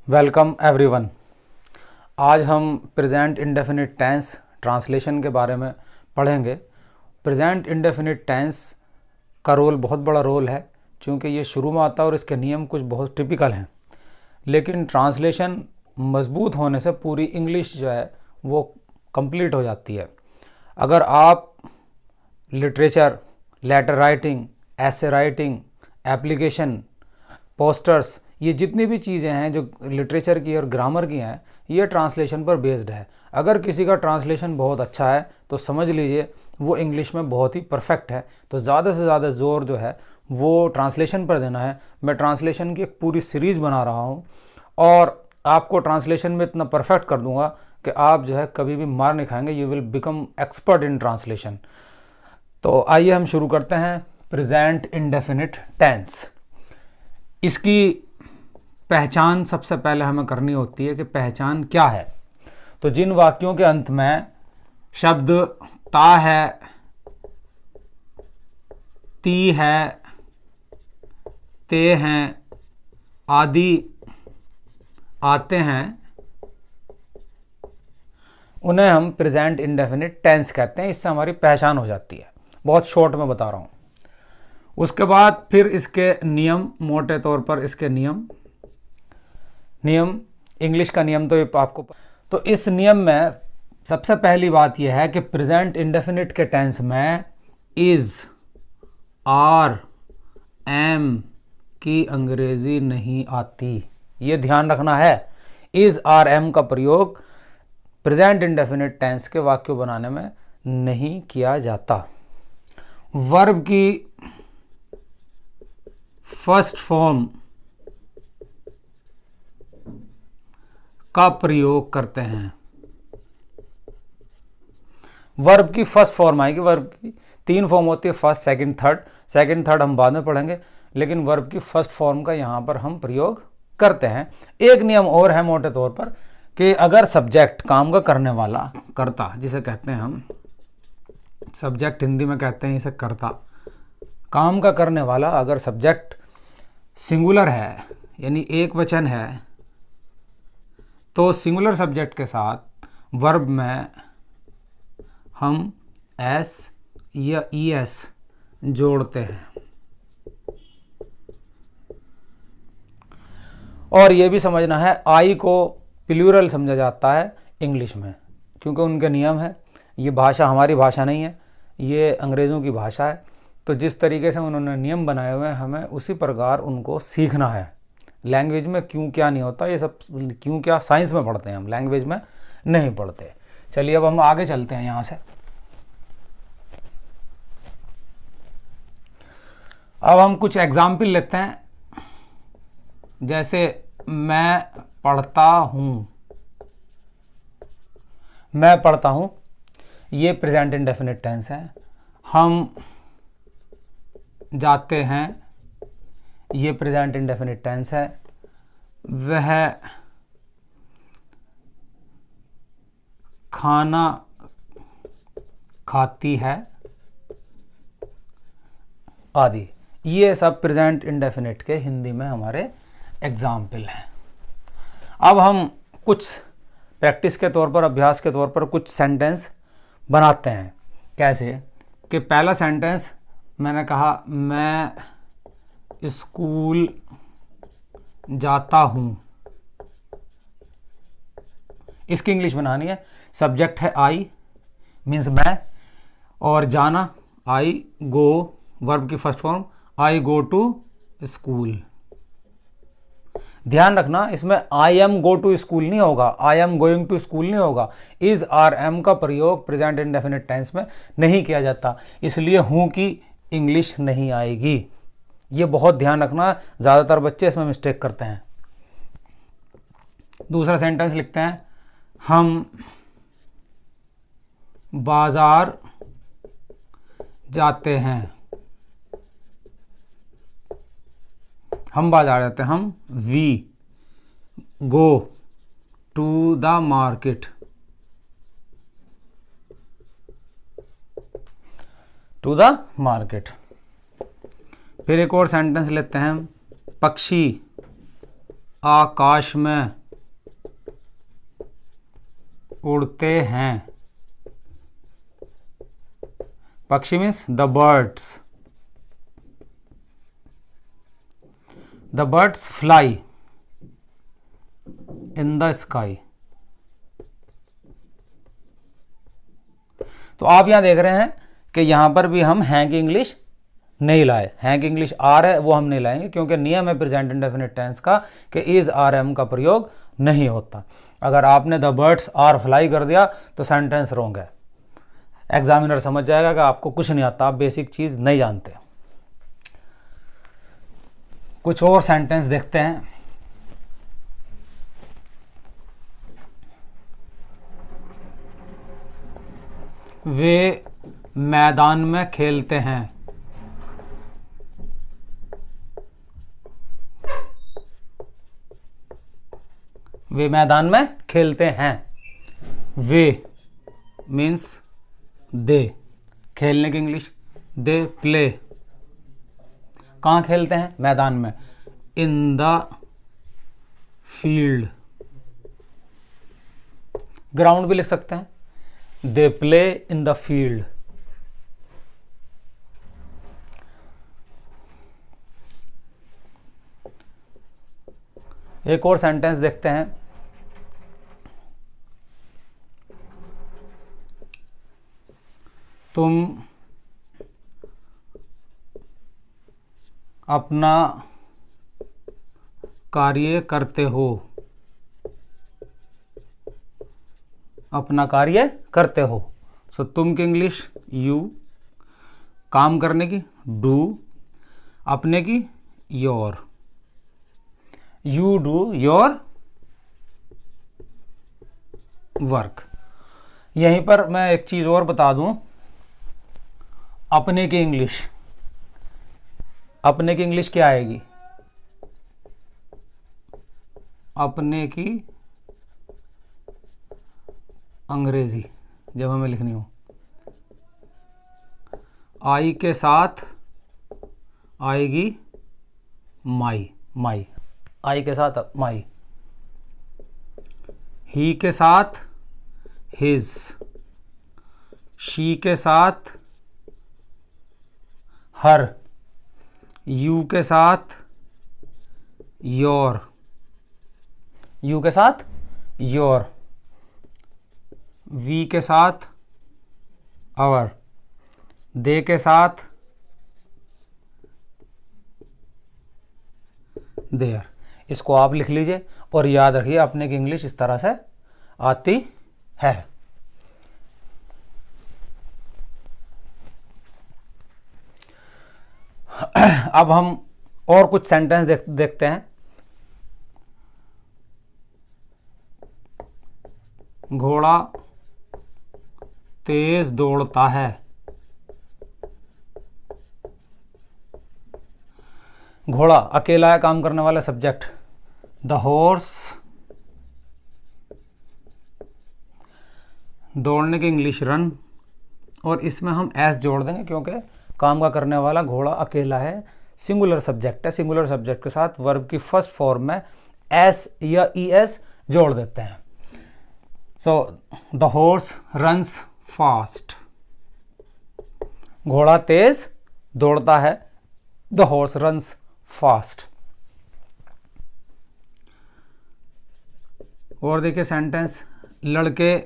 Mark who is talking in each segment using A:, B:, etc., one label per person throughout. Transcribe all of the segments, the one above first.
A: Welcome everyone. आज हम present indefinite tense translation के बारे में पढ़ेंगे। प्रेजेंट इंडेफिनिट टेंस का रोल बहुत बड़ा रोल है, क्योंकि ये शुरू में आता है और इसके नियम कुछ बहुत टिपिकल हैं। लेकिन ट्रांसलेशन मजबूत होने से पूरी इंग्लिश जो है वो कंप्लीट हो जाती है। अगर आप लिटरेचर, लेटर राइटिंग, ऐसे राइटिंग, एप्लीकेशन, पोस्टर्स, ये जितनी भी चीज़ें हैं जो लिटरेचर की और ग्रामर की हैं, ये ट्रांसलेशन पर बेस्ड है। अगर किसी का ट्रांसलेशन बहुत अच्छा है तो समझ लीजिए वो इंग्लिश में बहुत ही परफेक्ट है। तो ज़्यादा से ज़्यादा जोर जो है वो ट्रांसलेशन पर देना है। मैं ट्रांसलेशन की एक पूरी सीरीज़ बना रहा हूँ और आपको ट्रांसलेशन में इतना परफेक्ट कर दूंगा कि आप जो है कभी भी मार नहीं खाएंगे। You will become expert in translation. तो आइए हम शुरू करते हैं प्रेजेंट इंडेफिनिट टेंस। इसकी पहचान सबसे पहले हमें करनी होती है कि पहचान क्या है। तो जिन वाक्यों के अंत में शब्द ता है, ती है, ते हैं आदि आते हैं, उन्हें हम प्रेजेंट इंडेफिनिट टेंस कहते हैं। इससे हमारी पहचान हो जाती है। बहुत शॉर्ट में बता रहा हूं। उसके बाद फिर इसके नियम, मोटे तौर पर इसके नियम इंग्लिश का नियम तो ये आपको। तो इस नियम में सबसे पहली बात यह है कि प्रेजेंट इंडेफिनिट के टेंस में इज, आर, एम की अंग्रेजी नहीं आती। ये ध्यान रखना है। इज, आर, एम का प्रयोग प्रेजेंट इंडेफिनिट टेंस के वाक्य बनाने में नहीं किया जाता। वर्ब की फर्स्ट फॉर्म का प्रयोग करते हैं। वर्ब की फर्स्ट फॉर्म आएगी। वर्ब की तीन फॉर्म होती है, first, second, third. Second third हम बाद में पढ़ेंगे, लेकिन वर्ब की फर्स्ट फॉर्म का यहां पर हम प्रयोग करते हैं। एक नियम और है मोटे तौर पर कि अगर सब्जेक्ट, काम का करने वाला, कर्ता जिसे कहते हैं हम, सब्जेक्ट हिंदी में कहते हैं इसे कर्ता, काम का करने वाला, अगर सब्जेक्ट सिंगुलर है यानी एक वचन है तो सिंगुलर सब्जेक्ट के साथ वर्ब में हम एस या ईएस जोड़ते हैं। और यह भी समझना है आई को प्लूरल समझा जाता है इंग्लिश में, क्योंकि उनके नियम है। ये भाषा हमारी भाषा नहीं है, ये अंग्रेज़ों की भाषा है। तो जिस तरीके से उन्होंने नियम बनाए हुए हैं हमें उसी प्रकार उनको सीखना है। लैंग्वेज में क्यों क्या नहीं होता, ये सब क्यों क्या साइंस में पढ़ते हैं हम, लैंग्वेज में नहीं पढ़ते। चलिए अब हम आगे चलते हैं यहाँ से। अब हम कुछ एग्जाम्पल लेते हैं। जैसे मैं पढ़ता हूँ, मैं पढ़ता हूँ, ये प्रेजेंट इंडेफिनिट टेंस है। हम जाते हैं, ये प्रेजेंट इंडेफिनिट टेंस है। वह खाना खाती है आदि, ये सब प्रेजेंट इंडेफिनिट के हिंदी में हमारे एग्जाम्पल हैं। अब हम कुछ प्रैक्टिस के तौर पर, अभ्यास के तौर पर कुछ सेंटेंस बनाते हैं। कैसे कि पहला सेंटेंस मैंने कहा मैं स्कूल जाता हूं। इसकी इंग्लिश बनानी है। सब्जेक्ट है आई, मीन्स मैं, और जाना आई गो, वर्ब की first form I go to school. ध्यान रखना इसमें I am go to school नहीं होगा, I am going to school नहीं होगा। इज, आर, एम का प्रयोग प्रेजेंट इंडेफिनिट टेंस में नहीं किया जाता, इसलिए हूं की इंग्लिश नहीं आएगी। ये बहुत ध्यान रखना, ज़्यादातर बच्चे इसमें मिस्टेक करते हैं। दूसरा सेंटेंस लिखते हैं, हम बाजार जाते हैं। हम बाजार जाते हैं, हम we go to the market. To the market. फिर एक और सेंटेंस लेते हैं, पक्षी आकाश में उड़ते हैं। पक्षी means the birds. The birds fly in the sky. तो आप यहां देख रहे हैं कि यहां पर भी हम हैं की इंग्लिश नहीं लाए। हैं की इंग्लिश आर है वो हम नहीं लाएंगे, क्योंकि नियम है प्रेजेंट इंडेफिनिट टेंस का कि इज आर एम का प्रयोग नहीं होता। अगर आपने द बर्ड्स आर फ्लाई कर दिया तो सेंटेंस रॉन्ग है। एग्जामिनर समझ जाएगा कि आपको कुछ नहीं आता, आप बेसिक चीज नहीं जानते। कुछ और सेंटेंस देखते हैं। वे मैदान में खेलते हैं। वे मैदान में खेलते हैं। वे मीन्स दे, खेलने की इंग्लिश दे प्ले। कहाँ खेलते हैं? मैदान में। इन द फील्ड, ग्राउंड भी लिख सकते हैं। They play in the field. एक और सेंटेंस देखते हैं। तुम अपना कार्य करते हो। अपना कार्य करते हो। सो तुम की इंग्लिश यू, काम करने की डू, अपने की your. You do your work. यहीं पर मैं एक चीज और बता दूं, अपने की इंग्लिश, अपने की इंग्लिश क्या आएगी? अपने की अंग्रेजी जब हमें लिखनी हो, आई के साथ आएगी माई। माई, आई के साथ माई। ही के साथ हिज, शी के साथ हर, यू के साथ योर, यू के साथ योर, वी के साथ आवर, दे के साथ देयर। इसको आप लिख लीजिए और याद रखिए अपने की इंग्लिश इस तरह से आती है। अब हम और कुछ सेंटेंस देखते हैं। घोड़ा तेज दौड़ता है। घोड़ा अकेला है, काम करने वाला सब्जेक्ट। द हॉर्स, दौड़ने की इंग्लिश रन, और इसमें हम एस जोड़ देंगे क्योंकि काम का करने वाला घोड़ा अकेला है, सिंगुलर सब्जेक्ट है। सिंगुलर सब्जेक्ट के साथ वर्ब की फर्स्ट फॉर्म में एस या ई एस जोड़ देते हैं। So the horse runs fast. घोड़ा तेज दौड़ता है। The horse runs fast. और देखिए सेंटेंस, लड़के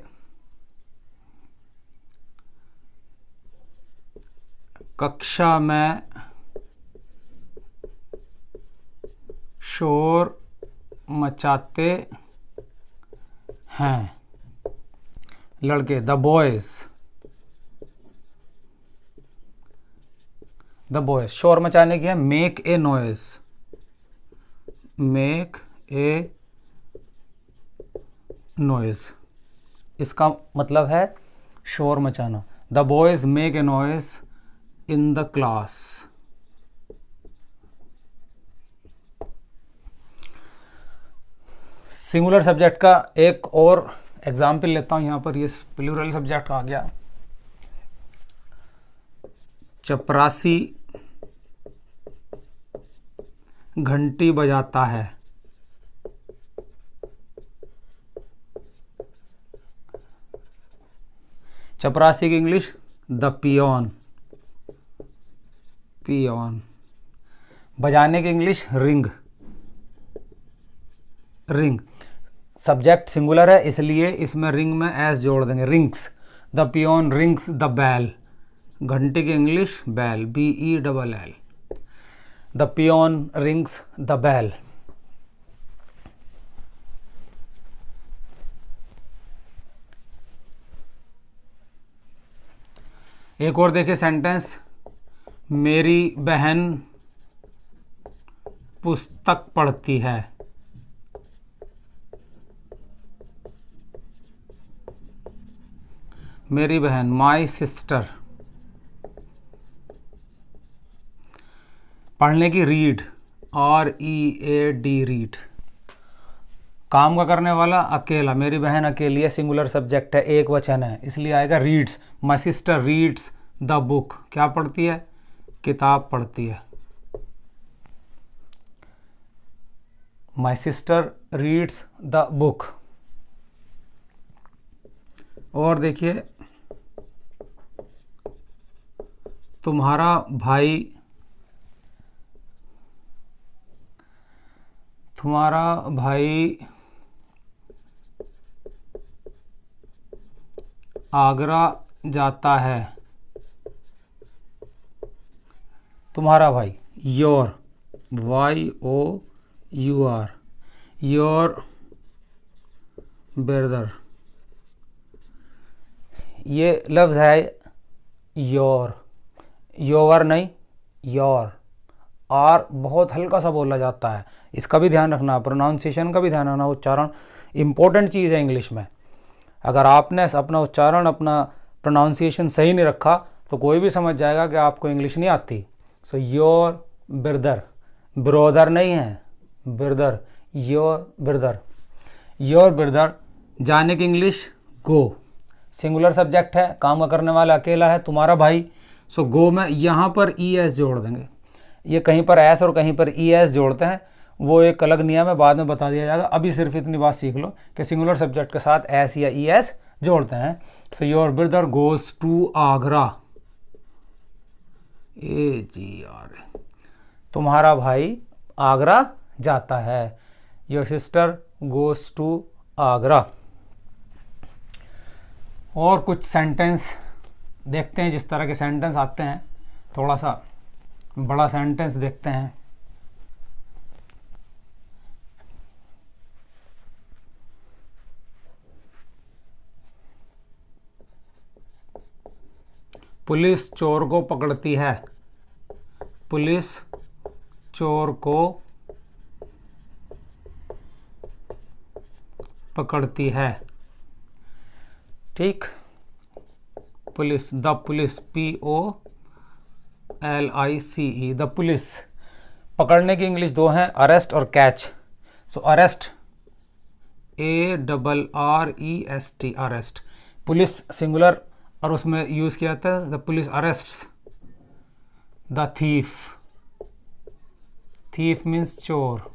A: कक्षा में शोर मचाते हैं। लड़के द बॉयज, द बॉयज। शोर मचाने की है make a noise, make a noise. इसका मतलब है शोर मचाना। The boys make a noise in the class. Singular subject का एक और एग्जाम्पल लेता हूं। यहां पर ये प्लूरल सब्जेक्ट आ गया। चपरासी घंटी बजाता है। चपरासी की इंग्लिश द पियोन, पियोन। बजाने की English ring, ring. Subject singular है इसलिए इसमें रिंग में एस जोड़ देंगे, rings. The peon rings the bell, घंटी की English bell, BELL। The peon rings the bell. एक और देखिए सेंटेंस, मेरी बहन पुस्तक पढ़ती है, मेरी बहन, माई सिस्टर। पढ़ने की रीड, READ, रीड। काम का करने वाला अकेला, मेरी बहन अकेली है, सिंगुलर सब्जेक्ट है, एक वचन है, इसलिए आएगा reads. My sister reads the book, क्या पढ़ती है, किताब पढ़ती है। My sister reads the book. और देखिए, तुम्हारा भाई, तुम्हारा भाई आगरा जाता है, तुम्हारा भाई, योर, YOUR, योर ब्रदर। ये लफ्ज़ है योर, योर नहीं, योर। आर बहुत हल्का सा बोला जाता है, इसका भी ध्यान रखना, प्रोनाउंसिएशन का भी ध्यान रखना। उच्चारण इंपॉर्टेंट चीज़ है इंग्लिश में। अगर आपने अपना उच्चारण, अपना प्रोनाउंसिएशन सही नहीं रखा तो कोई भी समझ जाएगा कि आपको इंग्लिश नहीं आती। सो योर ब्रदर, ब्रोदर नहीं है, brother, your brother, your brother. जाने की इंग्लिश गो, सिंगुलर सब्जेक्ट है, काम का करने वाला अकेला है, तुम्हारा भाई। सो गो में यहाँ पर ES जोड़ देंगे। ये कहीं पर एस और कहीं पर ES जोड़ते हैं, वो एक अलग नियम है, बाद में बता दिया जाएगा। अभी सिर्फ इतनी बात सीख लो कि सिंगुलर सब्जेक्ट के साथ एस या ES जोड़ते हैं। So your brother goes to Agra, AGR, तुम्हारा भाई आगरा जाता है। Your sister goes to Agra. और कुछ सेंटेंस देखते हैं, जिस तरह के सेंटेंस आते हैं, थोड़ा सा बड़ा सेंटेंस देखते हैं। पुलिस चोर को पकड़ती है, पुलिस चोर को पकड़ती है। ठीक, police, the police, POLICE, the police. पकड़ने की इंग्लिश दो हैं, अरेस्ट और catch. So arrest, ARREST, arrest. Police singular और उसमें यूज किया जाता है the police arrest the thief, thief means चोर,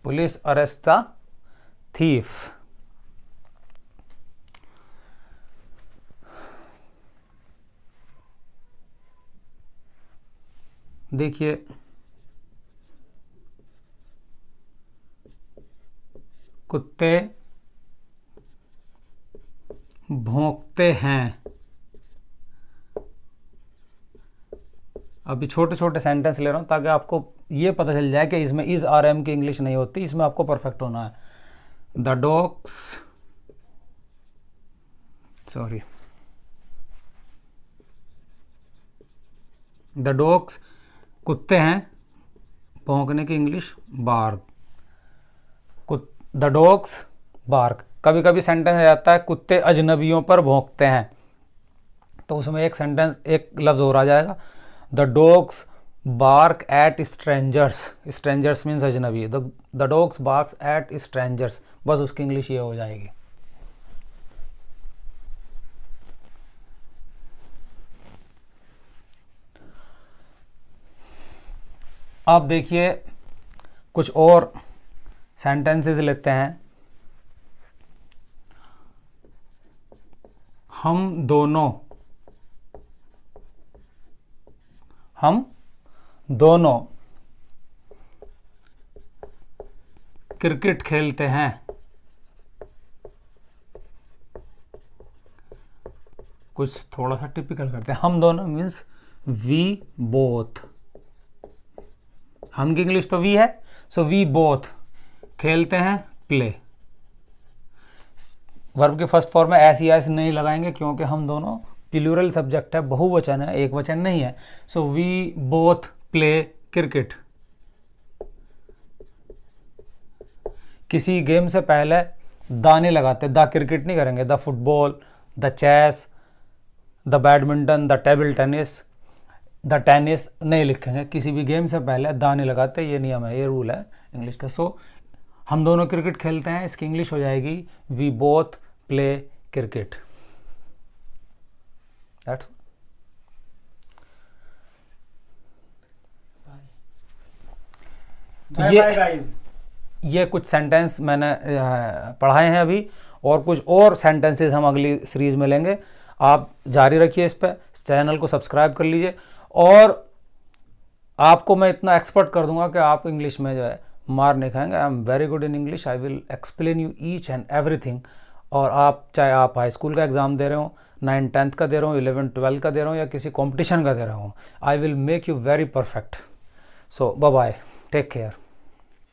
A: पुलिस अरेस्ट द थीफ। देखिए, कुत्ते भौंकते हैं। अभी छोटे छोटे सेंटेंस ले रहा हूं ताकि आपको ये पता चल जाए कि इसमें इज RM की इंग्लिश नहीं होती, इसमें आपको परफेक्ट होना है। The dogs, sorry, the dogs, कुत्ते हैं, भौंकने की English bark, the dogs bark. कभी कभी सेंटेंस आ जाता है कुत्ते अजनबियों पर भौंकते हैं, तो उसमें एक सेंटेंस, एक लफ्ज़ और आ जाएगा, the dogs bark at strangers, strangers means अजनबी, the dogs barks at strangers, बस उसकी इंग्लिश ये हो जाएगी। अब देखिए कुछ और सेंटेंसेस लेते हैं। हम दोनों क्रिकेट खेलते हैं। कुछ थोड़ा सा टिपिकल करते हैं। हम दोनों मीन्स वी बोथ। हम की इंग्लिश तो वी है, सो वी बोथ खेलते हैं प्ले। वर्ब के फर्स्ट फॉर्म में एस या एस नहीं लगाएंगे क्योंकि हम दोनों प्लूरल सब्जेक्ट है, बहुवचन है, एक वचन नहीं है। So we both play cricket. किसी गेम से पहले द नहीं लगाते, द क्रिकेट नहीं करेंगे। The football, the chess, the badminton, the table tennis, the tennis नहीं लिखेंगे। किसी भी गेम से पहले द नहीं लगाते, ये नियम है, ये रूल है इंग्लिश का। सो हम दोनों क्रिकेट खेलते हैं, इसकी इंग्लिश हो जाएगी we both play cricket. That's ये कुछ सेंटेंस मैंने पढ़ाए हैं अभी, और कुछ और सेंटेंसेस हम अगली सीरीज में लेंगे। आप जारी रखिए, इस पे चैनल को सब्सक्राइब कर लीजिए, और आपको मैं इतना एक्सपर्ट कर दूंगा कि आप इंग्लिश में जो है मार नहीं खाएंगे। I am very good in English, I will explain you each and everything. और आप चाहे आप हाई स्कूल का एग्ज़ाम दे रहे हो, 9th-10th का दे रहे हो, 11th-12th का दे रहे हो, या किसी कंपटीशन का दे रहे हो, I will make you very perfect. So bye bye, take care.